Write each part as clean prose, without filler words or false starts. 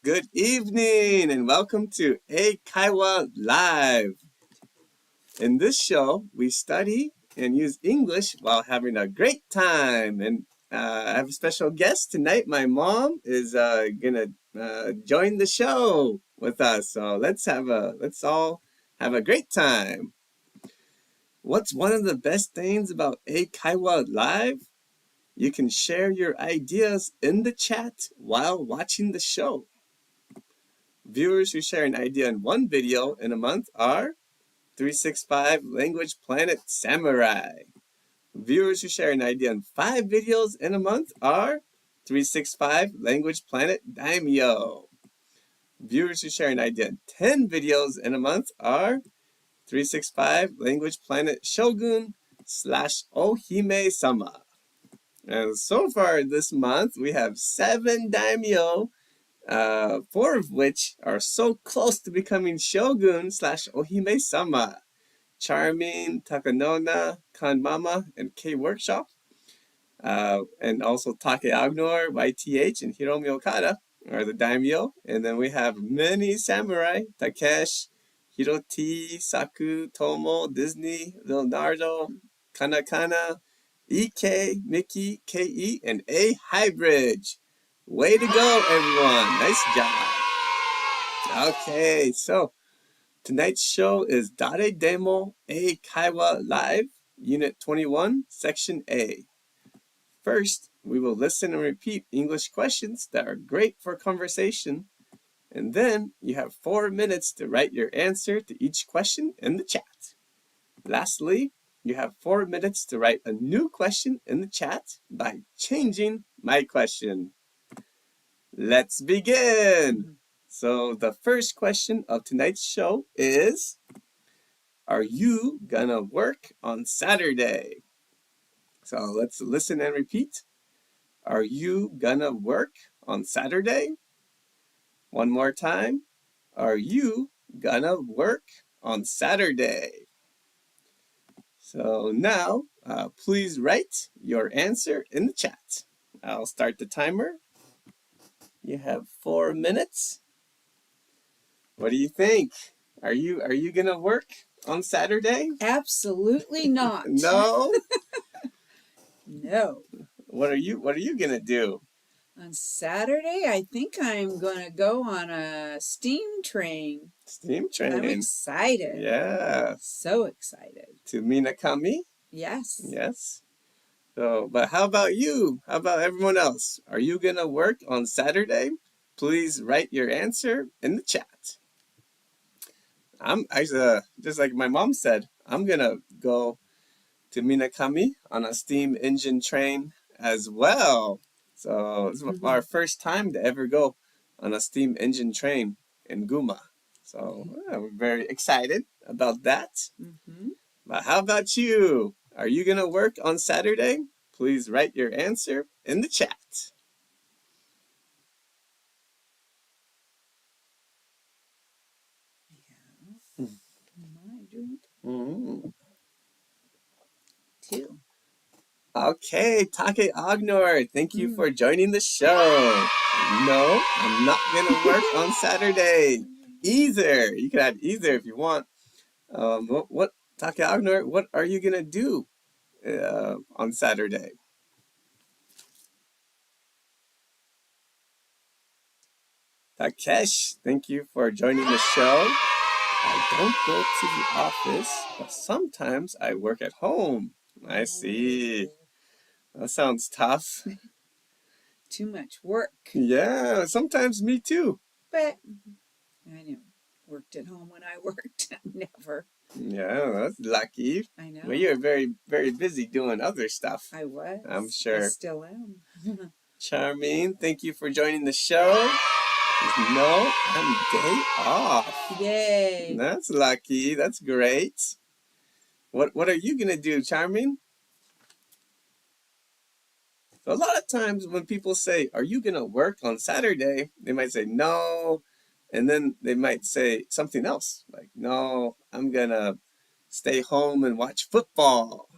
Good evening and welcome to Eikaiwa Live. In this show, we study and use English while having a great time. And I have a special guest tonight. My mom is gonna join the show with us. So let's all have a great time. What's one of the best things about Eikaiwa Live? You can share your ideas in the chat while watching the show. Viewers who share an idea in one video in a month are 365 Language Planet Samurai. Viewers who share an idea in 5 videos in a month are 365 Language Planet Daimyo. Viewers who share an idea in 10 videos in a month are 365 Language Planet Shogun / Ohime-sama. And so far this month, we have 7 daimyo, 4 of which are so close to becoming Shogun / Ohime-sama. Charming, Takanona, Kanmama, and K-Workshop. And also Take Agnor, YTH, and Hiromi Okada are the daimyo. And then we have many samurai, Takesh, Hiroti, Saku, Tomo, Disney, Leonardo, Kanakana, EK, Mickey, KE, and A Highbridge. Way to go, everyone. Nice job. Okay, so tonight's show is Dare Demo Eikaiwa Live, Unit 21, Section A. First, we will listen and repeat English questions that are great for conversation. And then you have 4 minutes to write your answer to each question in the chat. Lastly, you have 4 minutes to write a new question in the chat by changing my question. Let's begin. So the first question of tonight's show is, are you gonna work on Saturday? So let's listen and repeat. Are you gonna work on Saturday? One more time. Are you gonna work on Saturday? So now, please write your answer in the chat. I'll start the timer. You have 4 minutes. What do you think? Are you gonna work on Saturday? Absolutely not. No? No. What are you gonna do? On Saturday, I think I'm going to go on a steam train. Steam train. I'm excited. Yeah. So excited. To Minakami? Yes. Yes. So, but how about you? How about everyone else? Are you gonna work on Saturday? Please write your answer in the chat. Just like my mom said, I'm gonna go to Minakami on a steam engine train as well. So it's our first time to ever go on a steam engine train in Guma. So we're very excited about that. But how about you? Are you gonna work on Saturday? Please write your answer in the chat. My drink. 2. Okay, Take Agnor, thank you for joining the show. No, I'm not gonna work on Saturday. Either. You can add either if you want. What Take Agnor, what are you gonna do on Saturday? Takesh, thank you for joining the show. I don't go to the office, but sometimes I work at home. I see. That sounds tough. Too much work. Yeah, sometimes me too. But I never worked at home when I worked. Never. Yeah, that's lucky. I know. Well, you're very, very busy doing other stuff. I was. I'm sure. I still am. Charming, thank you for joining the show. No, I'm day off. Yay. That's lucky. That's great. What are you gonna do, Charming? So a lot of times when people say, are you gonna work on Saturday? They might say no, and then they might say something else, like, no, I'm gonna stay home and watch football.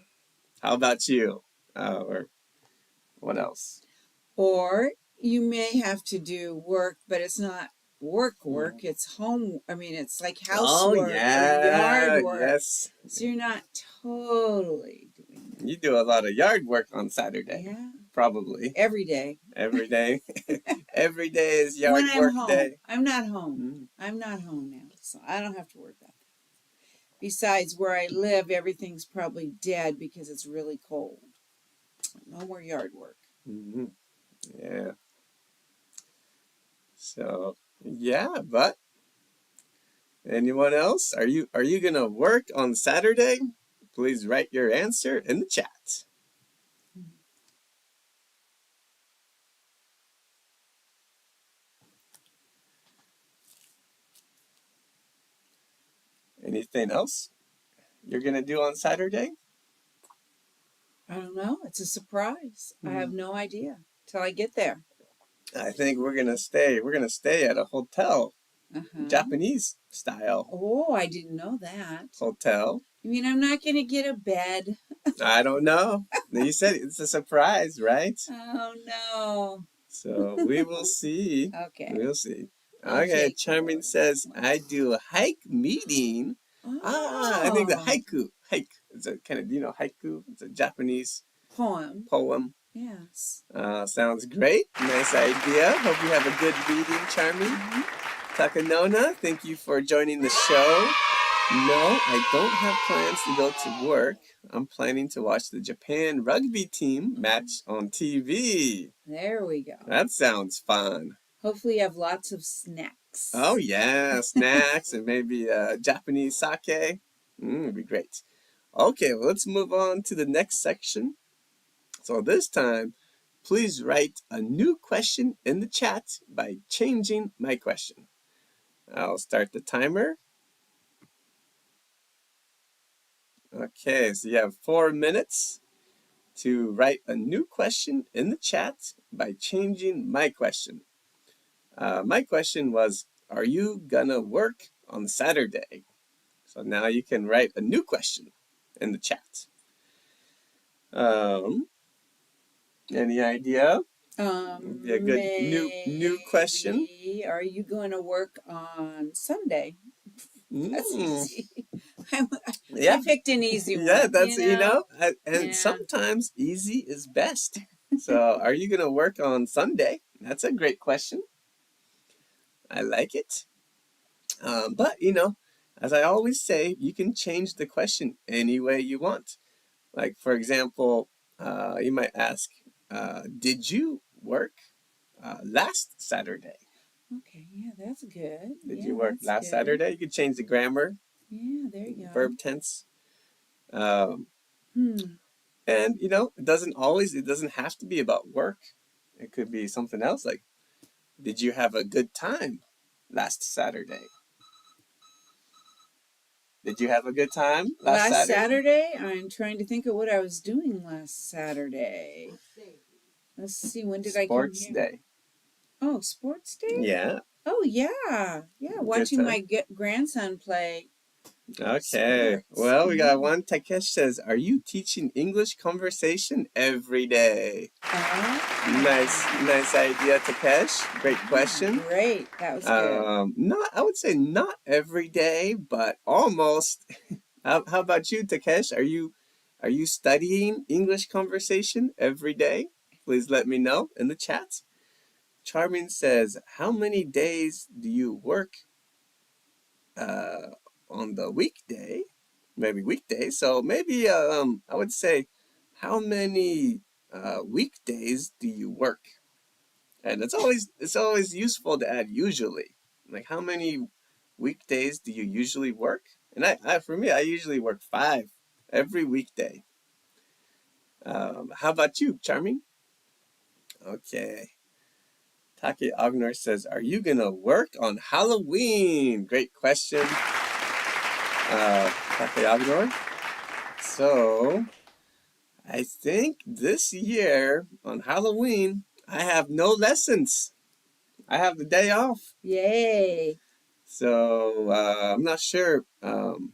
How about you? Or what else? Or you may have to do work, but it's not work. It's home. I mean, it's like Oh, housework or yeah, yard work. yes. So you're not totally doing that. You do a lot of yard work on Saturday. Yeah. Probably. Every day. Every day. Every day is yard When I'm work home. day. I'm not home. I'm not home now, so I don't have to worry about that. Besides, where I live, everything's probably dead because it's really cold. No more yard work. Mm-hmm. Yeah. So, yeah, but anyone else? Are you gonna work on Saturday? Please write your answer in the chat. Anything else you're gonna do on Saturday? I don't know. It's a surprise. I have no idea till I get there. I think we're gonna stay at a hotel, Japanese style. Oh, I didn't know that. Hotel. You mean I'm not gonna get a bed? I don't know. You said it's a surprise, right? Oh no. So we will see. Okay. We'll see. Okay, Charmin says, I do a hike meeting. Oh. I think the haiku. Hike. It's a kind of, haiku? It's a Japanese poem. Yes. Sounds great. Nice idea. Hope you have a good meeting, Charmin. Takanona, thank you for joining the show. No, I don't have plans to go to work. I'm planning to watch the Japan rugby team match on TV. There we go. That sounds fun. Hopefully you have lots of snacks. Oh, yeah, snacks and maybe Japanese sake. It'd be great. Okay, well, let's move on to the next section. So this time, please write a new question in the chat by changing my question. I'll start the timer. Okay, so you have 4 minutes to write a new question in the chat by changing my question. My question was, are you gonna work on Saturday? So now you can write a new question in the chat. Any idea? Be a good new question. Are you going to work on Sunday? That's easy. I picked an easy one. Yeah, that's and sometimes easy is best. So, are you gonna work on Sunday? That's a great question. I like it. But as I always say, you can change the question any way you want. Like, for example, you might ask, did you work last Saturday? Okay, yeah, that's good. Did you work last Saturday? You could change the grammar. Yeah, there you go. Verb tense. And it doesn't have to be about work. It could be something else, like, did you have a good time last Saturday? Did you have a good time last Saturday? I'm trying to think of what I was doing last Saturday. Let's see, when did I come here? Sports day. Oh, sports day? Yeah. Oh, yeah. Yeah, watching my grandson play. Okay. Sports. Well, we got one. Takesh says, are you teaching English conversation every day? Nice idea, Takesh. Great question. Great. That was good. I would say not every day, but almost. How about you, Takesh? Are you studying English conversation every day? Please let me know in the chat. Charmin says, how many days do you work on the weekday? Maybe weekday. So maybe I would say, how many weekdays do you work? And it's always useful to add usually. Like, how many weekdays do you usually work? And for me, I usually work 5 every weekday. How about you, Charming? Okay. Take Agnor says, are you gonna work on Halloween? Great question. Take Agnor. So, I think this year on Halloween, I have no lessons. I have the day off. Yay. So, I'm not sure. And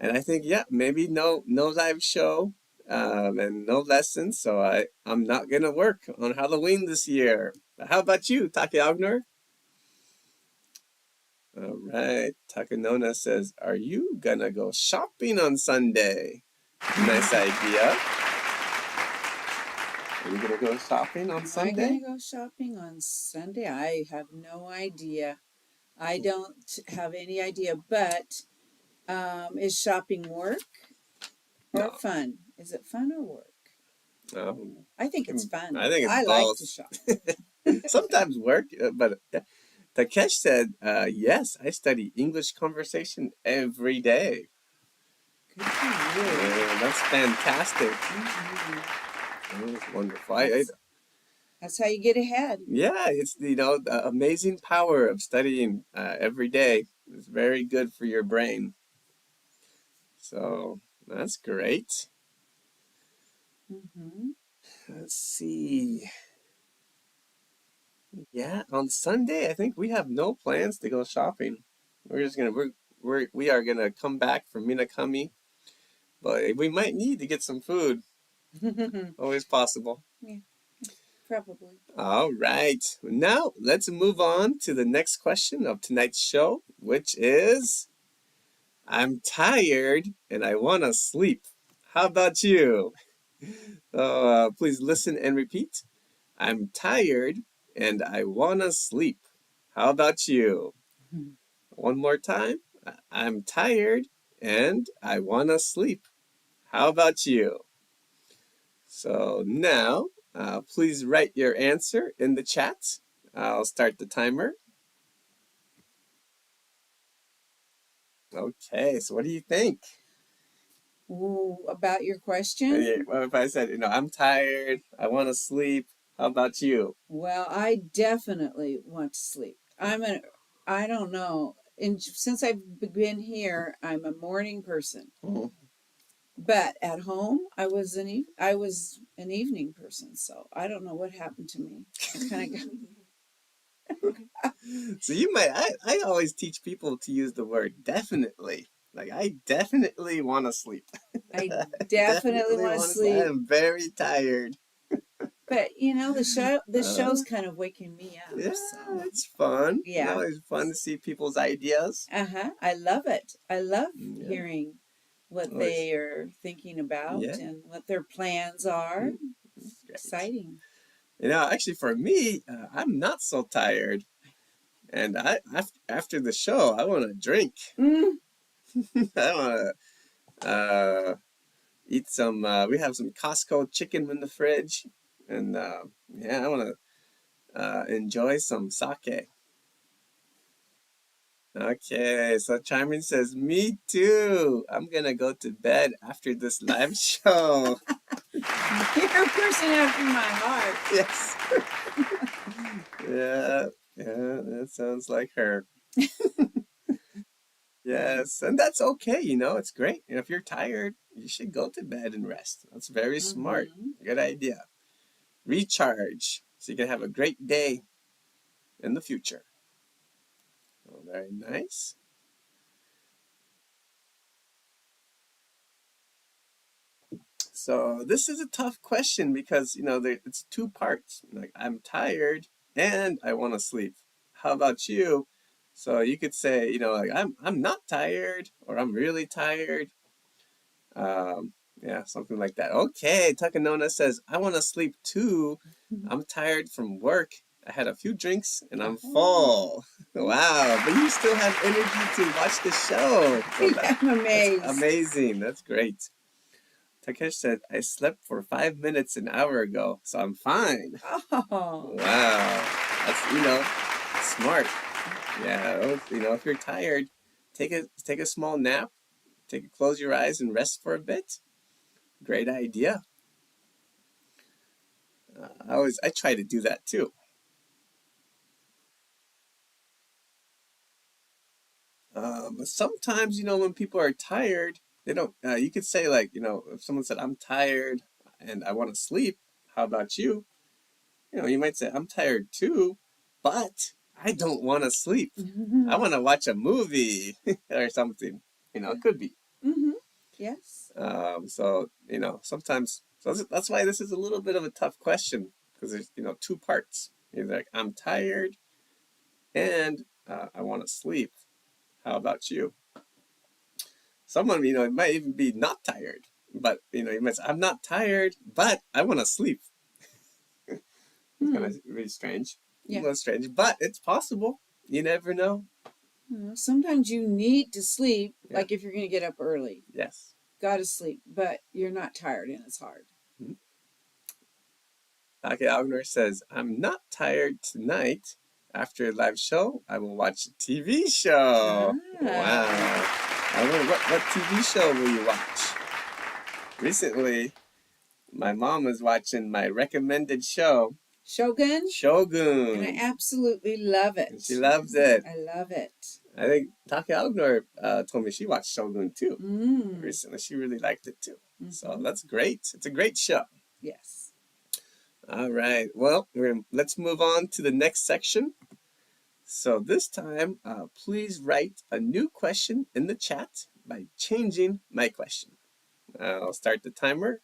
I think, maybe no live show and no lessons. So I'm not going to work on Halloween this year. But how about you, Take Agnor? All right. Takanona says, are you gonna go shopping on Sunday? Nice idea. Are you gonna go shopping on Sunday? Am I gonna go shopping on Sunday? I have no idea. I don't have any idea, but is shopping work or fun? Is it fun or work? I think it's fun. I think it's both. Like to shop. Sometimes work, but Takesh said, yes, I study English conversation every day. Good for you. Yeah, that's fantastic. That's wonderful. That's how you get ahead. Yeah, it's the amazing power of studying every day. It's very good for your brain. So that's great. Let's see. Yeah, on Sunday, I think we have no plans to go shopping. We are gonna come back from Minakami, but we might need to get some food. Always possible. Yeah, probably. All right. Now let's move on to the next question of tonight's show, which is, I'm tired and I want to sleep. How about you? So please listen and repeat. I'm tired and I want to sleep. How about you? One more time. I'm tired and I want to sleep. How about you? So now, please write your answer in the chat. I'll start the timer. Okay, so what do you think? Ooh, about your question? Yeah, well, if I said, I'm tired, I want to sleep, how about you? Well, I definitely want to sleep. I don't know. Since I've been here, I'm a morning person. But at home, I was an evening person. So I don't know what happened to me. I kind of got. So I always teach people to use the word definitely. Like, I definitely want to sleep. I definitely want to sleep. I'm very tired. But the show's kind of waking me up. Yeah, so. it's fun. Yeah, it's always fun to see people's ideas. I love it. I love hearing what they are thinking about and what their plans are. It's exciting. Actually, for me, I'm not so tired, and after the show, I want to drink. I want to eat some. We have some Costco chicken in the fridge, and I want to enjoy some sake. Okay, so Charmin says, me too. I'm gonna go to bed after this live show. You're a person after my heart. Yes. Yeah, that sounds like her. Yes, and that's okay, it's great. If you're tired, you should go to bed and rest. That's very smart. Good idea. Recharge, so you can have a great day in the future. Oh, very nice. So this is a tough question because, it's two parts. Like, I'm tired and I want to sleep. How about you? So you could say, like, I'm not tired, or I'm really tired. Yeah, something like that. Okay, Takanona says, I want to sleep too. I'm tired from work. I had a few drinks and I'm full. Wow, but you still have energy to watch the show. So I'm amazed. That's amazing. That's great. Takesh said, I slept for 5 minutes an hour ago, so I'm fine. Oh. Wow. That's, smart. Yeah, if you're tired, take a small nap. Close your eyes and rest for a bit. Great idea. I try to do that too. But sometimes, when people are tired, they don't. You could say, like, if someone said, I'm tired and I want to sleep, how about you? You might say, I'm tired too, but I don't want to sleep. I want to watch a movie or something. It could be. Yes. So, sometimes, so that's why this is a little bit of a tough question, because there's, two parts. Either like, I'm tired and I want to sleep. How about you? Someone, it might even be not tired, but, you might say, I'm not tired, but I want to sleep. It's kind of really strange. Yeah. A little strange, but it's possible. You never know. Sometimes you need to sleep, Yeah. like if you're going to get up early. Yes. Got to sleep, but you're not tired and it's hard. Okay, Agner says, I'm not tired tonight. After a live show, I will watch a TV show. Wow. I wonder, what TV show will you watch? Recently, my mom was watching my recommended show, Shogun? Shogun. And I absolutely love it. And she loves it. I love it. I think Taki Algnor told me she watched Shogun too Mm. recently. She really liked it too. Mm-hmm. So that's great. It's a great show. Yes. All right. Well, let's move on to the next section. So this time, please write a new question in the chat by changing my question. I'll start the timer.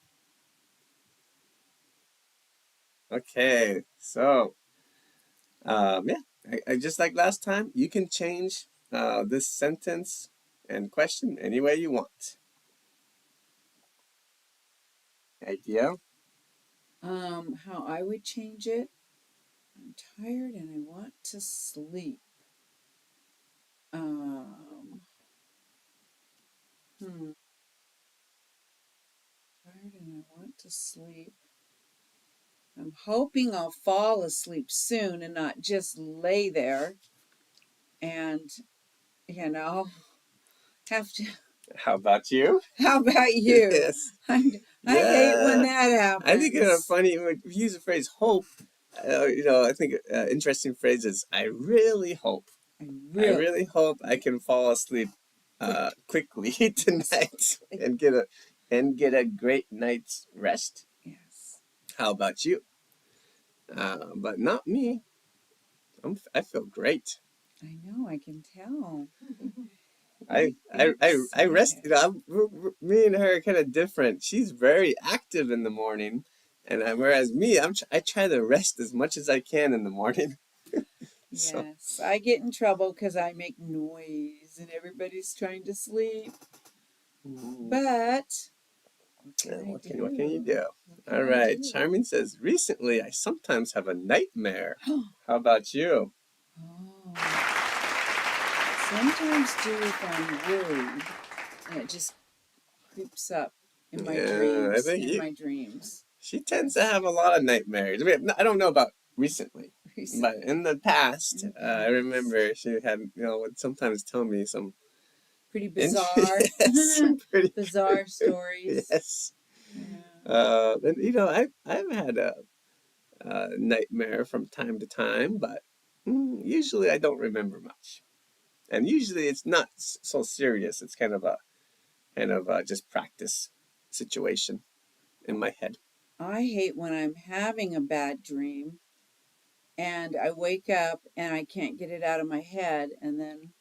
Okay. So, I just like last time, you can change this sentence and question any way you want. Idea? How I would change it? I'm tired and I want to sleep. Tired and I want to sleep. I'm hoping I'll fall asleep soon and not just lay there and, have to. How about you? How about you? Yes. I hate when that happens. I think it's funny when you use the phrase hope. I think an interesting phrase is I really hope. I really hope I can fall asleep quickly tonight and get a great night's rest. Yes. How about you? But not me. I feel great. I know. I can tell. I rest. Me and her are kind of different. She's very active in the morning, and whereas me, I try to rest as much as I can in the morning. So. Yes, I get in trouble because I make noise and everybody's trying to sleep. But what can you do? All right, Charmin says, recently I sometimes have a nightmare. How about you? Sometimes too if I'm worried and it just creeps up in my dreams. My dreams. She tends to have a lot of nightmares. I don't know about recently. But in the past, I remember she had, would sometimes tell me some pretty bizarre, bizarre stories. Yes. Yeah. And I've had a nightmare from time to time, but usually I don't remember much. And usually it's not so serious. It's kind of a just practice situation in my head. I hate when I'm having a bad dream and I wake up and I can't get it out of my head, and then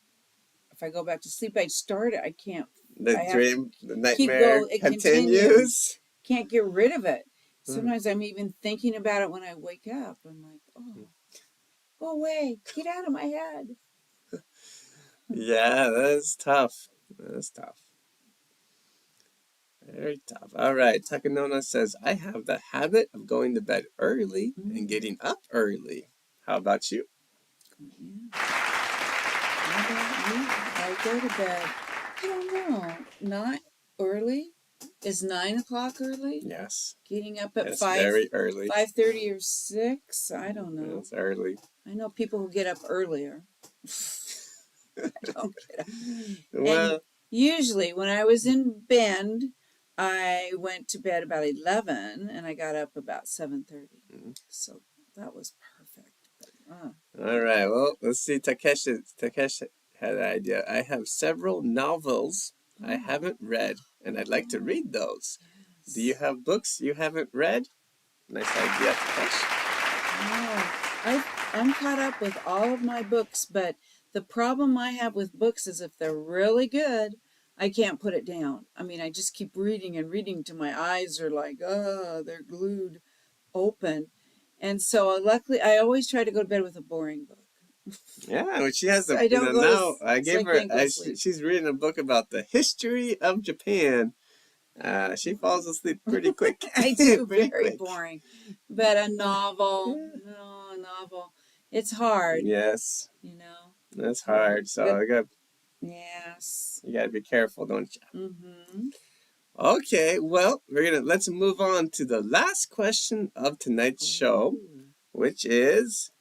if I go back to sleep, I start it. I can't. The nightmare continues. Can't get rid of it. Sometimes I'm even thinking about it when I wake up. I'm like, oh, go away, get out of my head. Yeah, that's tough. That's tough. Very tough. All right. Takanona says, I have the habit of going to bed early and getting up early. How about you? Yeah. How about you? I go to bed, I don't know, not early. Is 9 o'clock early? Yes. Getting up at very early. 5:30 or 6? I don't know. It's early. I know people who get up earlier. I don't get up. Well, and usually when I was in Bend, I went to bed about 11 and I got up about 7:30. So that was perfect. All right. Well, let's see. Takeshi had an idea. I have several novels I haven't read, and I'd like to read those. Yes. Do you have books you haven't read? Nice idea, Takeshi. No, I'm caught up with all of my books, but the problem I have with books is if they're really good, I can't put it down. I mean, I just keep reading and reading till my eyes are like, they're glued open. And so luckily, I always try to go to bed with a boring book. Yeah, she has I don't go now to, I so gave I her, can't go to sleep. she's reading a book about the history of Japan. She falls asleep pretty quick. I do, Pretty very quick. boring. But a novel, Yeah. no, a novel. It's hard, Yes, you know. that's It's hard. hard. So But yes. you gotta be careful, don't you? Mm-hmm. Okay, well, let's move on to the last question of tonight's show, Ooh. which is,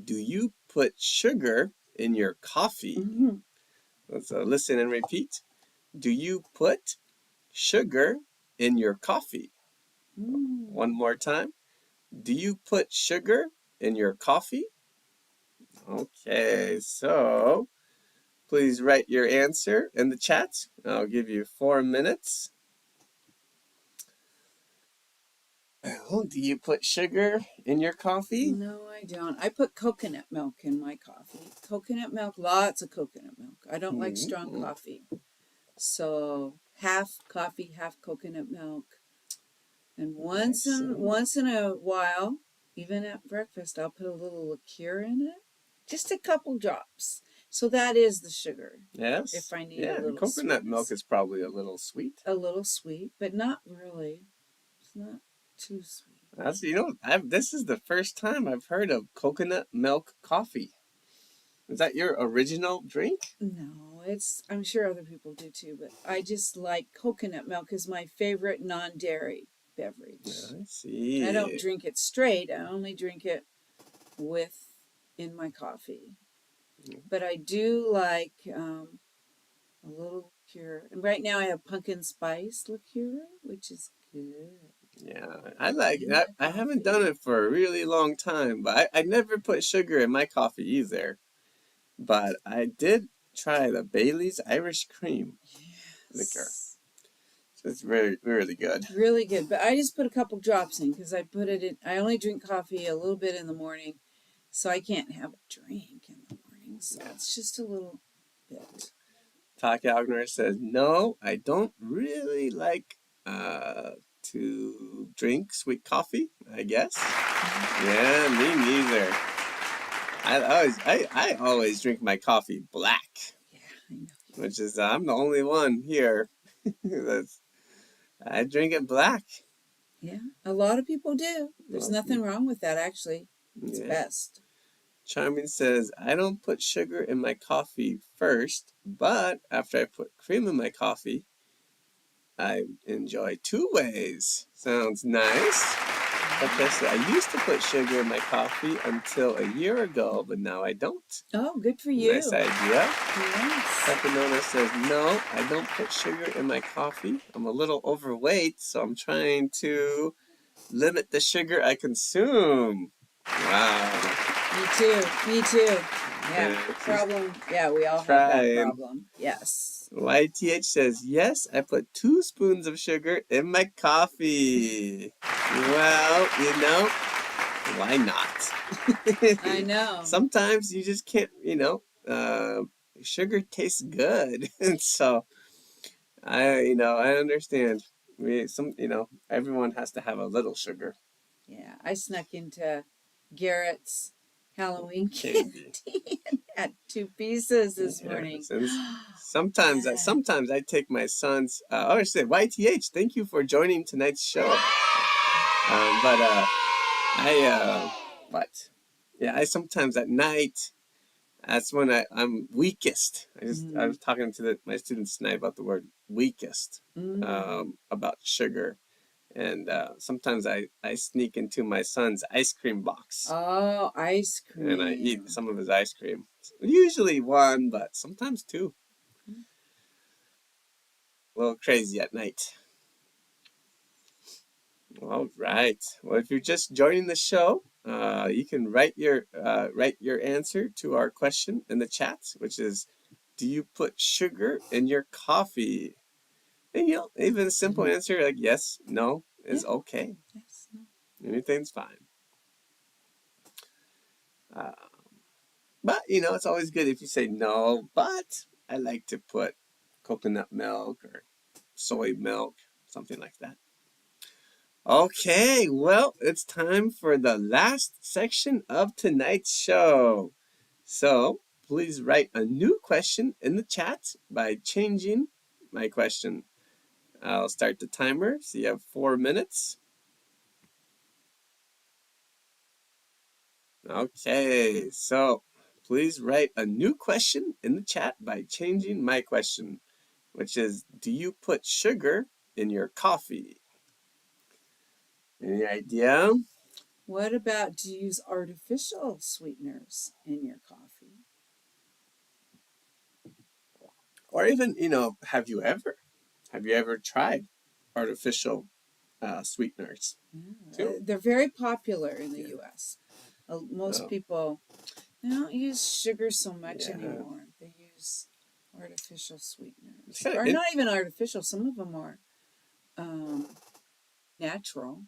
do you put sugar in your coffee? Mm-hmm. Let's listen and repeat. Do you put sugar in your coffee? Mm. One more time. Do you put sugar in your coffee? Okay, so please write your answer in the chat. I'll give you 4 minutes. Do you put sugar in your coffee? No, I don't. I put coconut milk in my coffee. Coconut milk, lots of coconut milk. I don't like strong coffee. So half coffee, half coconut milk. And once in a while, even at breakfast, I'll put a little liqueur in it. Just a couple drops. So that is the sugar. Yes. If I need a little coconut milk sweetness. is probably a little sweet. A little sweet, but not really. It's not too sweet. That's this is the first time I've heard of coconut milk coffee. Is that your original drink? No, I'm sure other people do too, but I just like coconut milk is my favorite non-dairy beverage. I see. I don't drink it straight. I only drink it in my coffee. But I do like a little liqueur. And right now I have pumpkin spice liqueur, which is good. Yeah, I like it. I haven't done it for a really long time, but I never put sugar in my coffee either. But I did try the Bailey's Irish Cream liquor. So it's really, really good. Really good. But I just put a couple drops in because I put it in. I only drink coffee a little bit in the morning, so I can't have a drink in the morning. So it's just a little bit. Taki Agner says, no, I don't really like to drink sweet coffee, I guess. Yeah, me neither. I always drink my coffee black. Yeah, I know. Which is, I'm the only one here I drink it black. Yeah, a lot of people do. There's nothing wrong with that, actually. It's best. Charming says, I don't put sugar in my coffee first, but after I put cream in my coffee, I enjoy 2 ways. Sounds nice. Professor, I used to put sugar in my coffee until a year ago, but now I don't. Oh, good for you. Nice idea. Yes. Pepinona says, no, I don't put sugar in my coffee. I'm a little overweight, so I'm trying to limit the sugar I consume. Wow. Me too. Yeah, problem. Yeah, we all have that problem. Yes. YTH says, yes, I put 2 spoons of sugar in my coffee. Well, why not? I know. Sometimes you just can't, sugar tastes good. And so, I understand. Everyone has to have a little sugar. Yeah, I snuck into Garrett's Halloween candy and had 2 pieces this morning. Sometimes I take my son's. I say YTH. Thank you for joining tonight's show. I sometimes at night. That's when I'm weakest. I was talking to my students tonight about the word weakest, about sugar. And sometimes I sneak into my son's ice cream box. Oh, ice cream. And I eat some of his ice cream. Usually 1, but sometimes 2. A little crazy at night. All right. Well, if you're just joining the show, you can write your answer to our question in the chat, which is, do you put sugar in your coffee? And even a simple answer like yes, no is okay. Yes, no. Anything's fine. But it's always good if you say no, but I like to put coconut milk or soy milk, something like that. Okay, well, it's time for the last section of tonight's show. So please write a new question in the chat by changing my question. I'll start the timer. So you have 4 minutes. Okay, so please write a new question in the chat by changing my question, which is, do you put sugar in your coffee? Any idea? What about, do you use artificial sweeteners in your coffee? Or even, have you ever tried artificial sweeteners? Yeah. They're very popular in the U.S. Most Oh. people, they don't use sugar so much Yeah. anymore. They use artificial sweeteners. Yeah, Or not even artificial. Some of them are natural.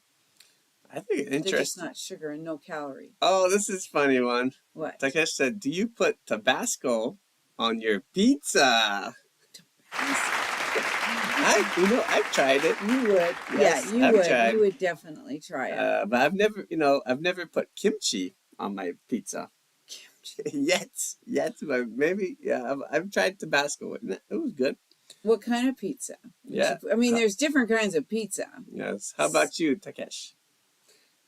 I think it's They're just interesting. not sugar and no calorie. Oh, this is a funny one. What? Takesh said, do you put Tabasco on your pizza? I've tried it. You would. Yes, Yeah, you I've would. tried. You would definitely try it. But I've never put kimchi on my pizza. Yet, but maybe, yeah, I've tried Tabasco. It was good. What kind of pizza? Yeah. I mean, there's different kinds of pizza. Yes. How about you, Takesh?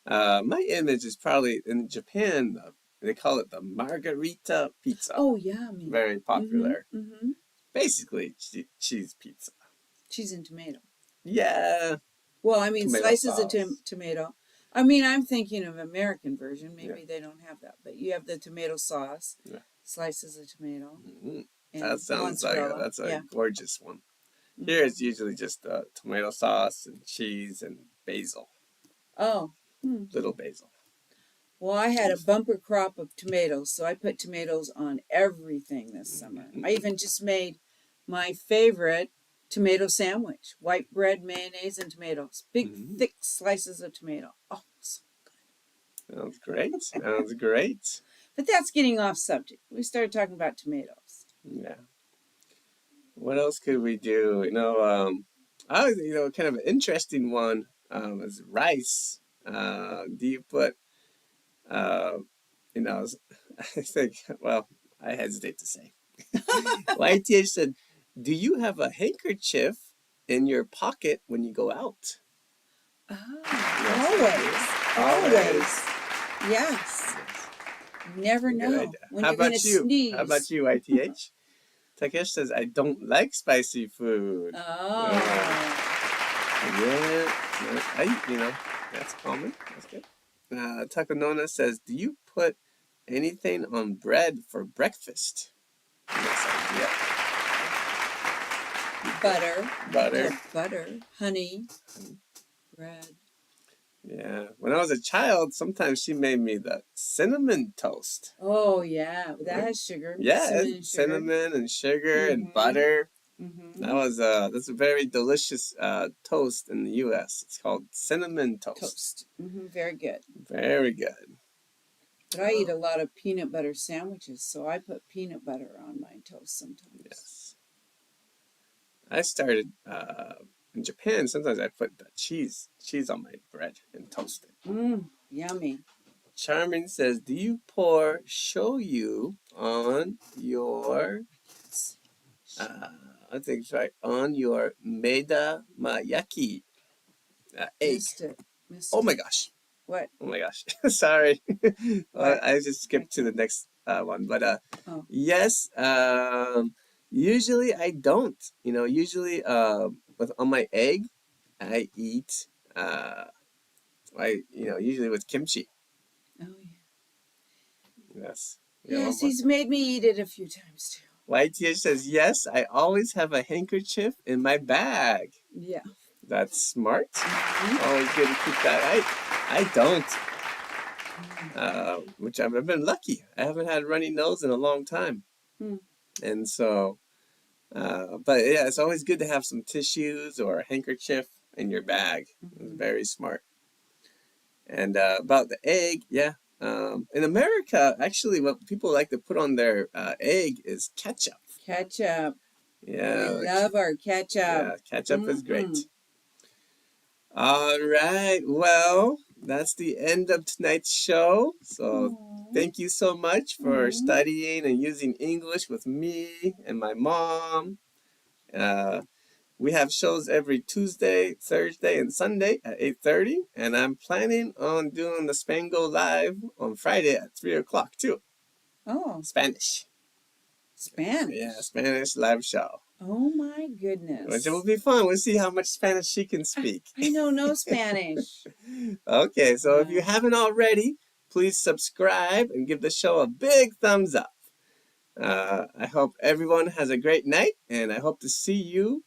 My image is probably in Japan. They call it the margarita pizza. Oh, yummy. Very popular. Mm-hmm. Basically, cheese pizza. Cheese and tomato. Yeah. Well, I mean, Tomato slices sauce. of tomato. I mean, I'm thinking of American version. Maybe Yeah. they don't have that, but you have the tomato sauce, Yeah. slices of tomato. Mm-hmm. And That sounds like that's a yeah. gorgeous one. Mm-hmm. Here it's usually just tomato sauce and cheese and basil. Oh. Little basil. Well, I had a bumper crop of tomatoes, so I put tomatoes on everything this summer. I even just made my favorite tomato sandwich: white bread, mayonnaise, and tomatoes. Big, thick slices of tomato. Oh, so good. Sounds great. Sounds great. But that's getting off subject. We started talking about tomatoes. Yeah. What else could we do? I was, kind of an interesting one is rice. Do you put, I think, well, I hesitate to say. YTH said, do you have a handkerchief in your pocket when you go out? Oh, always. Yes. Never know when you're going to sneeze. How about you, YTH? Takesh says, I don't like spicy food. Oh. Yeah. That's common. That's good. Takanona says, do you put anything on bread for breakfast? Yeah. Butter, honey, bread. Yeah. When I was a child, sometimes she made me the cinnamon toast. Oh, yeah. That has sugar. Yeah, cinnamon and sugar and butter. Mm-hmm. That's a very delicious toast in the U.S. It's called cinnamon toast. Mm-hmm. Very good. Very good. But I eat a lot of peanut butter sandwiches, so I put peanut butter on my toast sometimes. Yes. I started in Japan. Sometimes I put the cheese on my bread and toast it. Yummy. Charming says, do you pour shoyu on your I think it's right, on your medamayaki egg? Missed it. Oh my gosh. What? Oh my gosh. Sorry. I just skipped to the next one. But yes, usually I don't. Usually on my egg, I eat usually with kimchi. Oh yeah. Yes. Yes, he's made me eat it a few times too. YTH says, yes, I always have a handkerchief in my bag. Yeah. That's smart. Always good to keep that. I don't. Which I've been lucky. I haven't had a runny nose in a long time. And so, but yeah, it's always good to have some tissues or a handkerchief in your bag. It's very smart. And about the egg, yeah. In America, actually, what people like to put on their egg is ketchup. Ketchup. Yeah. We love our ketchup. Yeah, ketchup is great. All right. Well, that's the end of tonight's show. So thank you so much for studying and using English with me and my mom. We have shows every Tuesday, Thursday, and Sunday at 8:30. And I'm planning on doing the Spango Live on Friday at 3 o'clock too. Oh, Spanish. Spanish. Yeah, Spanish live show. Oh my goodness. Which will be fun. We'll see how much Spanish she can speak. I know no Spanish. Okay, so if you haven't already, please subscribe and give the show a big thumbs up. I hope everyone has a great night, and I hope to see you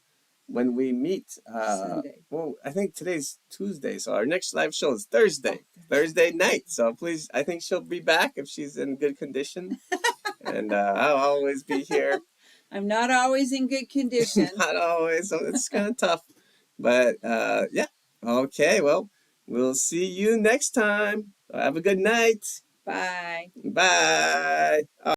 when we meet. Sunday. Well, I think today's Tuesday, so our next live show is Thursday. Thursday night. So please, I think she'll be back if she's in good condition. And I'll always be here. I'm not always in good condition. Not always, so it's kind of tough. But yeah, okay, well, we'll see you next time. Have a good night. Bye. Bye.